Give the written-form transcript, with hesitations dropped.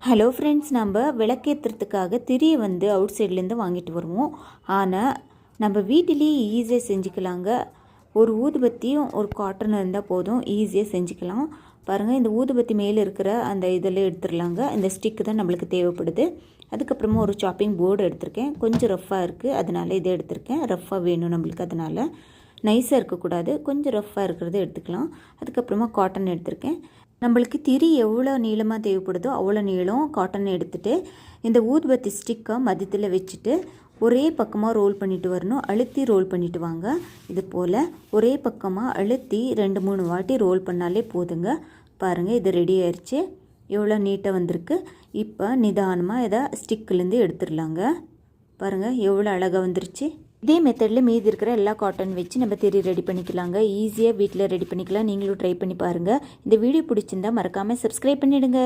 Hello friends, நம்ம விளக்கேற்றுறதுக்காக திரியை out சைட்லேருந்து வாங்கிட்டு வருவோம். ஆனால் நம்ம வீட்டிலேயே ஈஸியாக செஞ்சுக்கலாங்க. ஒரு ஊதுபத்தியும் ஒரு காட்டனும் இருந்தால் போதும், ஈஸியாக செஞ்சுக்கலாம். பாருங்கள், இந்த ஊதுபத்தி மேலே இருக்கிற அந்த இதெல்லாம் எடுத்துடலாங்க. இந்த ஸ்டிக்கு தான் நம்மளுக்கு தேவைப்படுது. அதுக்கப்புறமா ஒரு சாப்பிங் போர்டு எடுத்திருக்கேன். கொஞ்சம் ரஃப்பாக இருக்குது, அதனால இதை எடுத்திருக்கேன். ரஃப்பாக வேணும் நம்மளுக்கு, அதனால் நைஸாக இருக்கக்கூடாது, கொஞ்சம் ரஃப்பாக இருக்கிறத எடுத்துக்கலாம். அதுக்கப்புறமா காட்டன் எடுத்திருக்கேன். நம்மளுக்கு திரி எவ்வளோ நீளமாக தேவைப்படுதோ அவ்வளோ நீளம் காட்டன் எடுத்துகிட்டு இந்த ஊதுபத்தி ஸ்டிக்கை மதியத்தில் வச்சுட்டு ஒரே பக்கமாக ரோல் பண்ணிட்டு வரணும். அழுத்தி ரோல் பண்ணிட்டு வாங்க. இது போல் ஒரே பக்கமாக அழுத்தி 2-3 வாட்டி ரோல் பண்ணாலே போதுங்க. பாருங்கள், இது ரெடி ஆயிடுச்சு. எவ்வளோ நீட்டாக வந்திருக்கு. இப்போ நிதானமாக இதை ஸ்டிக்கிலேருந்து எடுத்துடலாங்க. பாருங்கள், எவ்வளோ அழகாக வந்துருச்சு. இதே மெத்தடில் மீதி இருக்கிற எல்லா காட்டன் வச்சு நம்ம திரி ரெடி பண்ணிக்கலாங்க. ஈஸியாக வீட்டில் ரெடி பண்ணிக்கலாம். நீங்களும் ட்ரை பண்ணி பாருங்கள். இந்த வீடியோ பிடிச்சிருந்தா மறக்காமல் சப்ஸ்கிரைப் பண்ணிவிடுங்க.